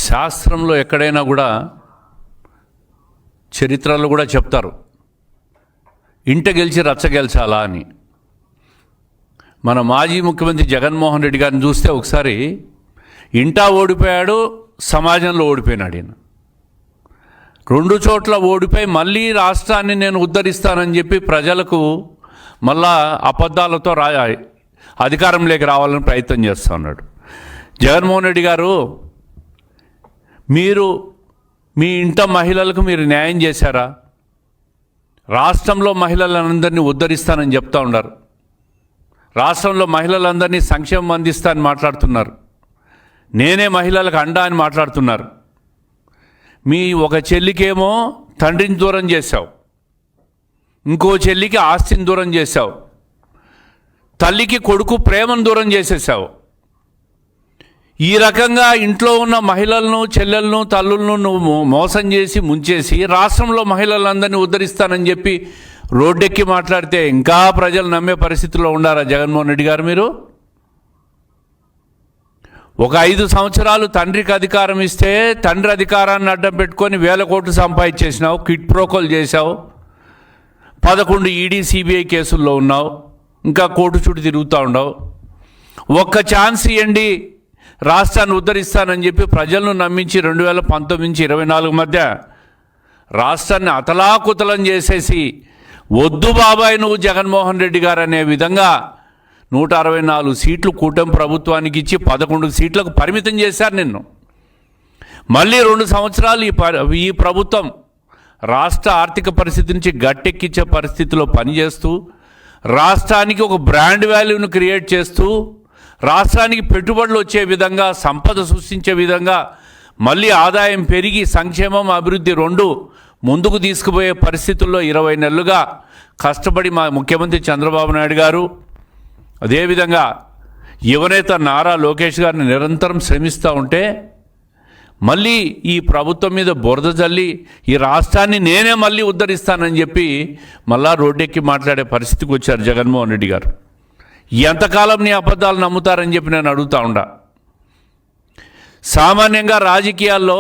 శాస్త్రంలో ఎక్కడైనా కూడా చరిత్రలో కూడా చెప్తారు, ఇంట గెలిచి రచ్చ గెలిచాలా అని. మన మాజీ ముఖ్యమంత్రి జగన్మోహన్ రెడ్డి గారిని చూస్తే ఒకసారి ఇంటా ఓడిపోయాడు, సమాజంలో ఓడిపోయినాడు. ఈయన 2 చోట్ల ఓడిపోయి మళ్ళీ రాష్ట్రాన్ని నేను ఉద్ధరిస్తానని చెప్పి ప్రజలకు మళ్ళా అబద్ధాలతో అధికారంలోకి రావాలని ప్రయత్నం చేస్తూ ఉన్నాడు. జగన్మోహన్ రెడ్డి గారు, మీరు మీ ఇంట మహిళలకు మీరు న్యాయం చేశారా? రాష్ట్రంలో మహిళలందరినీ ఉద్ధరిస్తానని చెప్తా ఉన్నారు. రాష్ట్రంలో మహిళలందరినీ సంక్షేమం అందిస్తానని మాట్లాడుతున్నారు. నేనే మహిళలకు అండా అని మాట్లాడుతున్నారు. మీ ఒక చెల్లికేమో తండ్రిని దూరం చేశావు, ఇంకో చెల్లికి ఆస్తిని దూరం చేశావు, తల్లికి కొడుకు ప్రేమను దూరం చేసేసావు. ఈ రకంగా ఇంట్లో ఉన్న మహిళలను, చెల్లెలను, తల్లులను నువ్వు మోసం చేసి ముంచేసి రాష్ట్రంలో మహిళలందరినీ ఉద్ధరిస్తానని చెప్పి రోడ్డెక్కి మాట్లాడితే ఇంకా ప్రజలు నమ్మే పరిస్థితిలో ఉండారా జగన్మోహన్ రెడ్డి గారు? మీరు ఒక 5 సంవత్సరాలు తండ్రికి అధికారం ఇస్తే తండ్రి అధికారాన్ని అడ్డం పెట్టుకొని 1000 కోట్లు సంపాదించేసినావు, క్విట్ ప్రోకోలు చేశావు, 11 ఈడీ సిబిఐ కేసుల్లో ఉన్నావు, ఇంకా కోర్టు చుట్టూ తిరుగుతూ ఉండవు. ఒక్క ఛాన్స్ ఇవ్వండి, రాష్ట్రాన్ని ఉద్ధరిస్తానని చెప్పి ప్రజలను నమ్మించి 2019 నుంచి 24 మధ్య రాష్ట్రాన్ని అతలాకుతలం చేసేసి వద్దు బాబాయ్ నువ్వు జగన్మోహన్ రెడ్డి గారు అనే విధంగా 164 సీట్లు కూటమి ప్రభుత్వానికి ఇచ్చి 11 సీట్లకు పరిమితం చేశారు నిన్ను. మళ్ళీ 2 సంవత్సరాలు ఈ ప్రభుత్వం రాష్ట్ర ఆర్థిక పరిస్థితి నుంచి గట్టెక్కించే పరిస్థితిలో పనిచేస్తూ రాష్ట్రానికి ఒక బ్రాండ్ వాల్యూను క్రియేట్ చేస్తూ రాష్ట్రానికి పెట్టుబడులు వచ్చే విధంగా, సంపద సృష్టించే విధంగా, మళ్ళీ ఆదాయం పెరిగి సంక్షేమం అభివృద్ధి 2 ముందుకు తీసుకుపోయే పరిస్థితుల్లో 20 నెలలుగా కష్టపడి మా ముఖ్యమంత్రి చంద్రబాబు నాయుడు గారు, అదేవిధంగా యువనేత నారా లోకేష్ గారిని నిరంతరం శ్రమిస్తూ ఉంటే మళ్ళీ ఈ ప్రభుత్వం మీద బురద జల్లి ఈ రాష్ట్రాన్ని నేనే మళ్ళీ ఉద్ధరిస్తానని చెప్పి మళ్ళా రోడ్డెక్కి మాట్లాడే పరిస్థితికి వచ్చారు జగన్మోహన్ రెడ్డి గారు. ఎంతకాలం నీ అబద్ధాలు నమ్ముతారని చెప్పి నేను అడుగుతా ఉండా. సామాన్యంగా రాజకీయాల్లో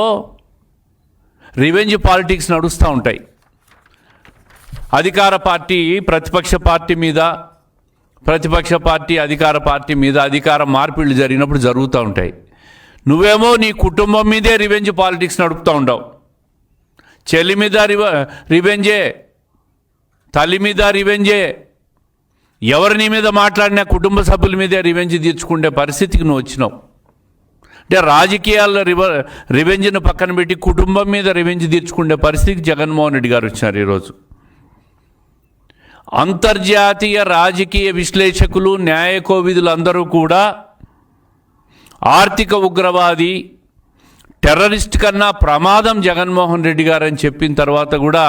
రివెంజ్ పాలిటిక్స్ నడుస్తూ ఉంటాయి. అధికార పార్టీ ప్రతిపక్ష పార్టీ మీద, ప్రతిపక్ష పార్టీ అధికార పార్టీ మీద అధికార మార్పిళ్ళు జరిగినప్పుడు జరుగుతూ ఉంటాయి. నువ్వేమో నీ కుటుంబం మీదే రివెంజ్ పాలిటిక్స్ నడుపుతూ ఉండవు. చెల్లి మీద రివెంజే, తల్లి మీద రివెంజే, ఎవరి నీ మీద మాట్లాడినా కుటుంబ సభ్యుల మీదే రివెంజ్ తీర్చుకునే పరిస్థితికి నువ్వు వచ్చినావు. అంటే రాజకీయాల్లో రివెంజ్ను పక్కన పెట్టి కుటుంబం మీద రివెంజ్ తీర్చుకునే పరిస్థితికి జగన్మోహన్ రెడ్డి గారు వచ్చినారు ఈరోజు. అంతర్జాతీయ రాజకీయ విశ్లేషకులు, న్యాయ కోవిదులందరూ కూడా ఆర్థిక ఉగ్రవాది, టెర్రరిస్ట్ కన్నా ప్రమాదం జగన్మోహన్ రెడ్డి గారు అని చెప్పిన తర్వాత కూడా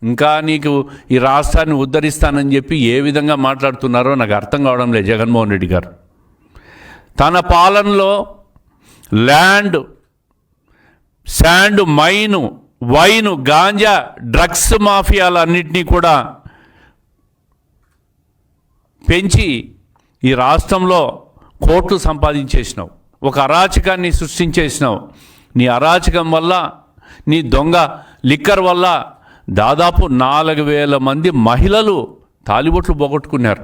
ఇంకా నీకు ఈ రాష్ట్రాన్ని ఉద్ధరిస్తానని చెప్పి ఏ విధంగా మాట్లాడుతున్నారో నాకు అర్థం కావడం లేదు. జగన్మోహన్ రెడ్డి గారు తన పాలనలో land, sand, mine, wine, ganja, drugs మాఫియాలన్నింటినీ కూడా పెంచి ఈ రాష్ట్రంలో కోట్లు సంపాదించేసినావు, ఒక అరాచకాన్ని సృష్టించేసినావు. నీ అరాచకం వల్ల, నీ దొంగ లిక్కర్ వల్ల దాదాపు 4000 మంది మహిళలు తాలిబొట్లు పోగొట్టుకున్నారు.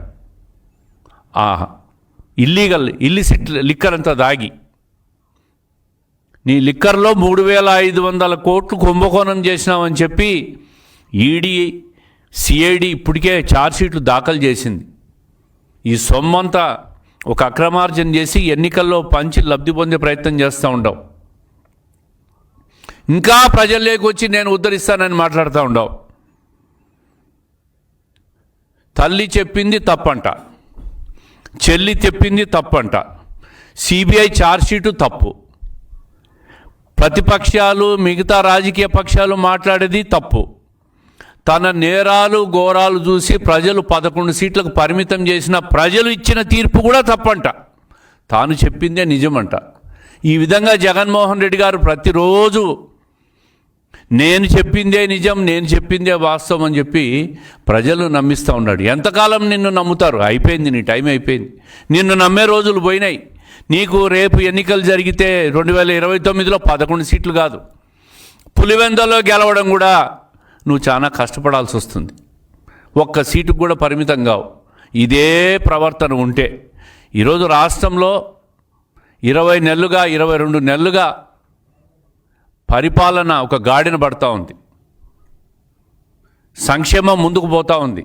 ఇల్లిసిట్ లిక్కర్ అంతా దాగి నీ లిక్కర్లో 3500 కోట్లు కుంభకోణం చేసినావని చెప్పి ఈడీ, సిఐడి ఇప్పటికే ఛార్జ్షీట్లు దాఖలు చేసింది. ఈ సొమ్మంతా ఒక అక్రమార్జన చేసి ఎన్నికల్లో పంచి లబ్ధి పొందే ప్రయత్నం చేస్తూ ఉండవు. ఇంకా ప్రజల్లోకి వచ్చి నేను ఉద్ధరిస్తానని మాట్లాడుతూ ఉండవు. తల్లి చెప్పింది తప్పంట, చెల్లి చెప్పింది తప్పంట, సిబిఐ ఛార్జ్షీటు తప్పు, ప్రతిపక్షాలు మిగతా రాజకీయ పక్షాలు మాట్లాడేది తప్పు. తన నేరాలు ఘోరాలు చూసి ప్రజలు 11 సీట్లకు పరిమితం చేసిన ప్రజలు ఇచ్చిన తీర్పు కూడా తప్పంట, తాను చెప్పిందే నిజమంట. ఈ విధంగా జగన్మోహన్ రెడ్డి గారు ప్రతిరోజు నేను చెప్పిందే నిజం, నేను చెప్పిందే వాస్తవం అని చెప్పి ప్రజలు నమ్మిస్తూ ఉన్నాడు. ఎంతకాలం నిన్ను నమ్ముతారు? అయిపోయింది, నీ టైం అయిపోయింది. నిన్ను నమ్మే రోజులు పోయినాయి. నీకు రేపు ఎన్నికలు జరిగితే 2029లో 11 సీట్లు కాదు, పులివెందులో గెలవడం కూడా నువ్వు చాలా కష్టపడాల్సి వస్తుంది. ఒక్క సీటుకు కూడా పరిమితం కావు. ఇదే ప్రవర్తన ఉంటే ఈరోజు రాష్ట్రంలో 20 నెలలుగా 22 నెలలుగా పరిపాలన ఒక గాడిన పడతా ఉంది. సంక్షేమం ముందుకు పోతూ ఉంది.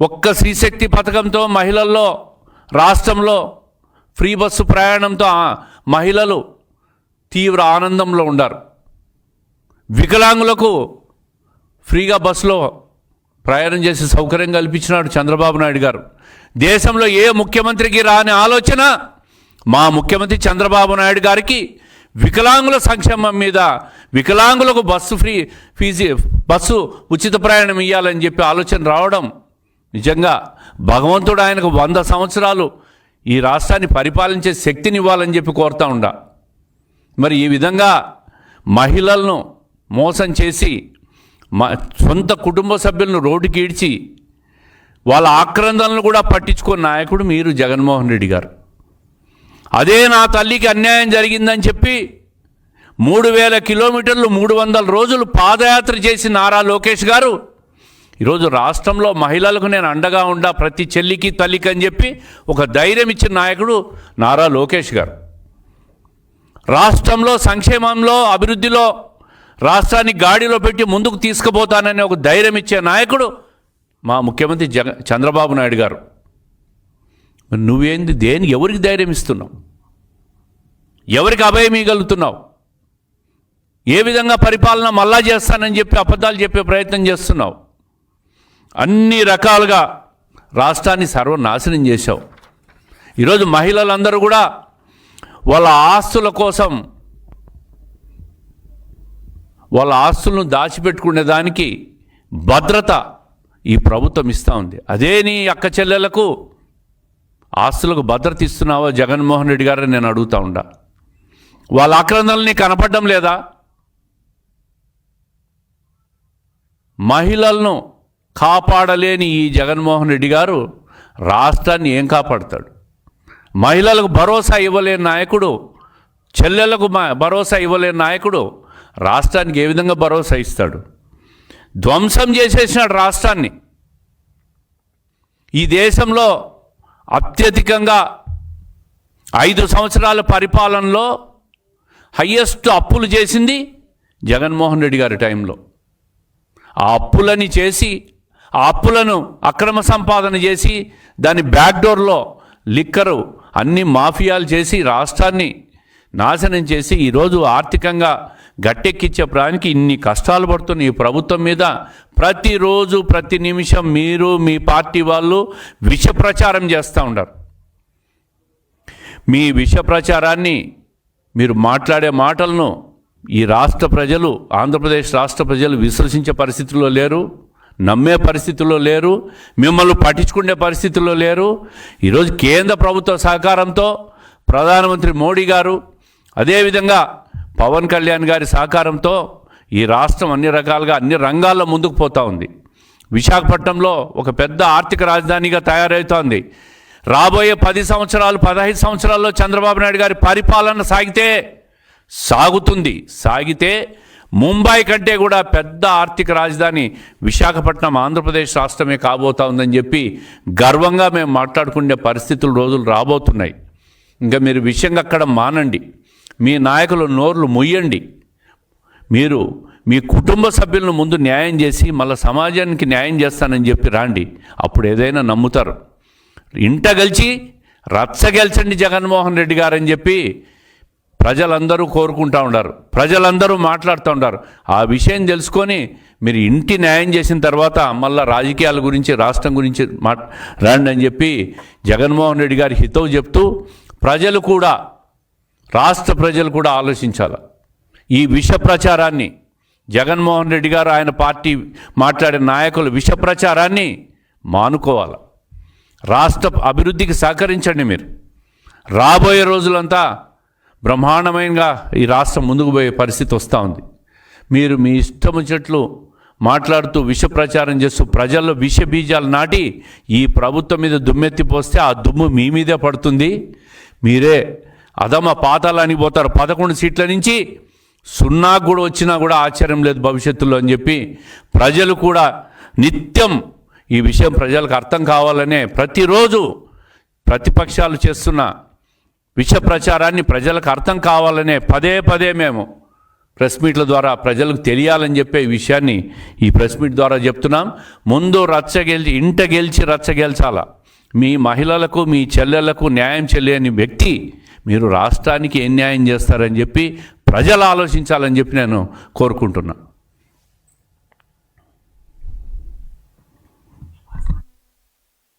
ఒక్క శ్రీశక్తి పథకంతో మహిళల్లో రాష్ట్రంలో ఫ్రీ బస్సు ప్రయాణంతో మహిళలు తీవ్ర ఆనందంలో ఉన్నారు. వికలాంగులకు ఫ్రీగా బస్సులో ప్రయాణం చేసే సౌకర్యం కల్పించినాడు చంద్రబాబు నాయుడు గారు. దేశంలో ఏ ముఖ్యమంత్రికి రాని ఆలోచన మా ముఖ్యమంత్రి చంద్రబాబు నాయుడు గారికి వికలాంగుల సంక్షేమం మీద, వికలాంగులకు బస్సు ఉచిత ప్రయాణం ఇవ్వాలని చెప్పి ఆలోచన రావడం నిజంగా భగవంతుడు ఆయనకు 100 సంవత్సరాలు ఈ రాష్ట్రాన్ని పరిపాలించే శక్తిని ఇవ్వాలని చెప్పి కోరుతా ఉండా. మరి ఈ విధంగా మహిళలను మోసం చేసి సొంత కుటుంబ సభ్యులను రోడ్డుకి ఈడ్చి వాళ్ళ ఆక్రందనలు కూడా పట్టించుకున్న నాయకుడు మీరు జగన్మోహన్ రెడ్డి గారు. అదే నా తల్లికి అన్యాయం జరిగిందని చెప్పి 3000 కిలోమీటర్లు 300 రోజులు పాదయాత్ర చేసి నారా లోకేష్ గారు ఈరోజు రాష్ట్రంలో మహిళలకు నేను అండగా ఉండా, ప్రతి చెల్లికి తల్లికి అని చెప్పి ఒక ధైర్యం ఇచ్చిన నాయకుడు నారా లోకేష్ గారు. రాష్ట్రంలో సంక్షేమంలో అభివృద్ధిలో రాష్ట్రాన్ని గాడిలో పెట్టి ముందుకు తీసుకుపోతానని ఒక ధైర్యం ఇచ్చే నాయకుడు మా ముఖ్యమంత్రి చంద్రబాబు నాయుడు గారు. మరి నువ్వేంది, ఎవరికి ధైర్యం ఇస్తున్నావు? ఎవరికి అభయం ఇవ్వగలుగుతున్నావు? ఏ విధంగా పరిపాలన మళ్ళా చేస్తానని చెప్పి అబద్ధాలు చెప్పే ప్రయత్నం చేస్తున్నావు? అన్ని రకాలుగా రాష్ట్రాన్ని సర్వనాశనం చేశావు. ఈరోజు మహిళలందరూ కూడా వాళ్ళ ఆస్తుల కోసం, వాళ్ళ ఆస్తులను దాచిపెట్టుకునే దానికి భద్రత ఈ ప్రభుత్వం ఇస్తూ ఉంది. అదే నీ అక్క చెల్లెలకు ఆస్తులకు భద్రత ఇస్తున్నావో జగన్మోహన్ రెడ్డి గారిని నేను అడుగుతూ ఉండా. వాళ్ళ ఆక్రందనలు నీకు కనపడడం లేదా? మహిళలను కాపాడలేని ఈ జగన్మోహన్ రెడ్డి గారు రాష్ట్రాన్ని ఏం కాపాడుతాడు? మహిళలకు భరోసా ఇవ్వలేని నాయకుడు, చెల్లెలకు భరోసా ఇవ్వలేని నాయకుడు రాష్ట్రానికి ఏ విధంగా భరోసా ఇస్తాడు? ధ్వంసం చేసేసినాడు రాష్ట్రాన్ని. ఈ దేశంలో అత్యధికంగా 5 సంవత్సరాల పరిపాలనలో హయ్యెస్ట్ అప్పులు చేసింది జగన్మోహన్ రెడ్డి గారి టైంలో. ఆ అప్పులని చేసి, ఆ అప్పులను అక్రమ సంపాదన చేసి, దాని బ్యాక్డోర్లో లిక్కరు అన్ని మాఫియాలు చేసి రాష్ట్రాన్ని నాశనం చేసి ఈరోజు ఆర్థికంగా గట్టెక్కించే ప్రానికి ఇన్ని కష్టాలు పడుతున్న ఈ ప్రభుత్వం మీద ప్రతిరోజు ప్రతి నిమిషం మీరు మీ పార్టీ వాళ్ళు విష ప్రచారం చేస్తూ ఉంటారు. మీ విష ప్రచారాన్ని, మీరు మాట్లాడే మాటలను ఈ రాష్ట్ర ప్రజలు, ఆంధ్రప్రదేశ్ రాష్ట్ర ప్రజలు విశ్వసించే పరిస్థితుల్లో లేరు, నమ్మే పరిస్థితుల్లో లేరు, మిమ్మల్ని పట్టించుకునే పరిస్థితుల్లో లేరు. ఈరోజు కేంద్ర ప్రభుత్వ సహకారంతో ప్రధానమంత్రి మోడీ గారు, అదేవిధంగా పవన్ కళ్యాణ్ గారి సహకారంతో ఈ రాష్ట్రం అన్ని రకాలుగా అన్ని రంగాల్లో ముందుకు పోతూ ఉంది. విశాఖపట్నంలో ఒక పెద్ద ఆర్థిక రాజధానిగా తయారవుతోంది. రాబోయే 10 సంవత్సరాలు 15 సంవత్సరాల్లో చంద్రబాబు నాయుడు గారి పరిపాలన సాగితే ముంబై కంటే కూడా పెద్ద ఆర్థిక రాజధాని విశాఖపట్నం ఆంధ్రప్రదేశ్ రాష్ట్రమే కాబోతా ఉందని చెప్పి గర్వంగా మేము మాట్లాడుకునే పరిస్థితులు రోజులు రాబోతున్నాయి. ఇంకా మీరు విషయంగా అక్కడ మానండి, మీ నాయకులు నోర్లు ముయ్యండి. మీరు మీ కుటుంబ సభ్యులను ముందు న్యాయం చేసి మళ్ళీ సమాజానికి న్యాయం చేస్తానని చెప్పి రాండి, అప్పుడు ఏదైనా నమ్ముతారు. ఇంట గెలిచి రచ్చగెల్చండి జగన్మోహన్ రెడ్డి గారు అని చెప్పి ప్రజలందరూ కోరుకుంటూ ఉన్నారు, ప్రజలందరూ మాట్లాడుతూ ఉన్నారు. ఆ విషయం తెలుసుకొని మీరు ఇంటి న్యాయం చేసిన తర్వాత మళ్ళీ రాజకీయాల గురించి, రాష్ట్రం గురించి రండి అని చెప్పి జగన్మోహన్ రెడ్డి గారి హితవు చెప్తూ ప్రజలు కూడా, రాష్ట్ర ప్రజలు కూడా ఆలోచించాలి. ఈ విష ప్రచారాన్ని జగన్మోహన్ రెడ్డి గారు, ఆయన పార్టీ మాట్లాడే నాయకులు విష ప్రచారాన్ని మానుకోవాలి. రాష్ట్ర అభివృద్ధికి సహకరించండి. మీరు రాబోయే రోజులంతా బ్రహ్మాండమైనగా ఈ రాష్ట్రం ముందుకు పోయే పరిస్థితి వస్తూ ఉంది. మీరు మీ ఇష్టం వచ్చినట్లు మాట్లాడుతూ విష ప్రచారం చేస్తూ ప్రజల్లో విష బీజాలు నాటి ఈ ప్రభుత్వం మీద దుమ్మెత్తిపోస్తే ఆ దుమ్ము మీ మీదే పడుతుంది. మీరే అధమ పాతాళానికి పోతారు. 11 సీట్ల నుంచి 0 కూడా వచ్చినా కూడా ఆశ్చర్యం లేదు భవిష్యత్తులో అని చెప్పి ప్రజలు కూడా నిత్యం ఈ విషయం ప్రజలకు అర్థం కావాలనే ప్రతిరోజు ప్రతిపక్షాలు చేస్తున్న విష ప్రచారాన్ని ప్రజలకు అర్థం కావాలనే పదే పదే మేము ప్రెస్ మీట్ల ద్వారా ప్రజలకు తెలియాలని చెప్పే విషయాన్ని ఈ ప్రెస్ మీట్ ద్వారా చెప్తున్నాం. ముందు ఇంట గెలిచి రచ్చ గెలిచాల. మీ మహిళలకు మీ చెల్లెళ్లకు న్యాయం చేయలేని వ్యక్తి మీరు రాష్ట్రానికి ఏం న్యాయం చేస్తారని చెప్పి ప్రజలు ఆలోచించాలని చెప్పి నేను కోరుకుంటున్నాను.